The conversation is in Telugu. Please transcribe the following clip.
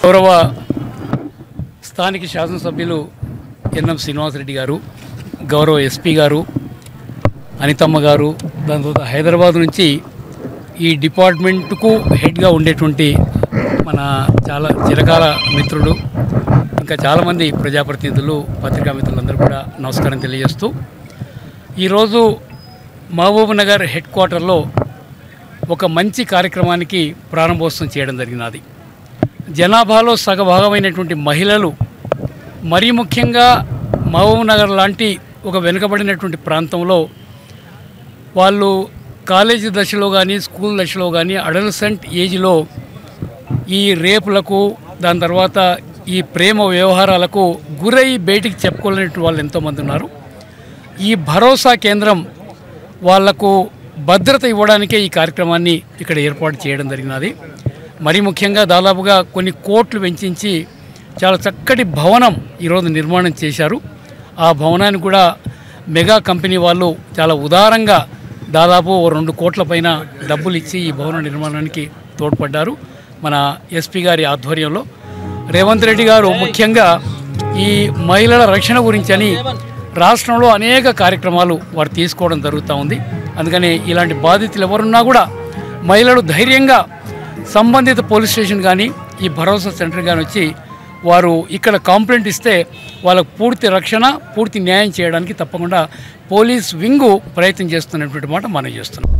గౌరవ స్థానిక శాసనసభ్యులు ఎన్ఎం శ్రీనివాసరెడ్డి గారు, గౌరవ ఎస్పీ గారు, అనితమ్మ గారు, దాని తర్వాత హైదరాబాద్ నుంచి ఈ డిపార్ట్మెంట్కు హెడ్గా ఉండేటువంటి మన చాలా చిరకాల మిత్రుడు, ఇంకా చాలామంది ప్రజాప్రతినిధులు, పత్రికా మిత్రులందరూ కూడా నమస్కారం తెలియజేస్తూ, ఈరోజు మహబూబ్ నగర్ హెడ్ క్వార్టర్లో ఒక మంచి కార్యక్రమానికి ప్రారంభోత్సవం చేయడం జరిగినది. జనాభాలో సగభాగమైనటువంటి మహిళలు, మరీ ముఖ్యంగా మహబూబ్ నగర్ లాంటి ఒక వెనుకబడినటువంటి ప్రాంతంలో వాళ్ళు కాలేజీ దశలో కానీ స్కూల్ దశలో కానీ అడల్సెంట్ ఏజ్లో ఈ రేపులకు, దాని తర్వాత ఈ ప్రేమ వ్యవహారాలకు గురై బయటికి చెప్పుకోలేని వాళ్ళు ఎంతోమంది ఉన్నారు. ఈ భరోసా కేంద్రం వాళ్లకు భద్రత ఇవ్వడానికే ఈ కార్యక్రమాన్ని ఇక్కడ ఏర్పాటు చేయడం జరిగినది. మరీ ముఖ్యంగా దాదాపుగా కొన్ని కోట్లు వెచ్చించి చాలా చక్కటి భవనం ఈరోజు నిర్మాణం చేశారు. ఆ భవనాన్ని కూడా మెగా కంపెనీ వాళ్ళు చాలా ఉదారంగా దాదాపు 2 కోట్ల పైన డబ్బులు ఇచ్చి ఈ భవన నిర్మాణానికి తోడ్పడ్డారు. మన ఎస్పీ గారి ఆధ్వర్యంలో రేవంత్ రెడ్డి గారు ముఖ్యంగా ఈ మహిళల రక్షణ గురించి అని రాష్ట్రంలో అనేక కార్యక్రమాలు వారు తీసుకోవడం జరుగుతూ ఉంది. అందుకని ఇలాంటి బాధితులు ఎవరున్నా కూడా మహిళలు ధైర్యంగా సంబంధిత పోలీస్ స్టేషన్ కానీ ఈ భరోసా సెంటర్ కానీ వచ్చి వారు ఇక్కడ కంప్లైంట్ ఇస్తే వాళ్ళకు పూర్తి రక్షణ, పూర్తి న్యాయం చేయడానికి తప్పకుండా పోలీస్ వింగు ప్రయత్నం చేస్తున్నటువంటి మాట మనం చేస్తున్నాం.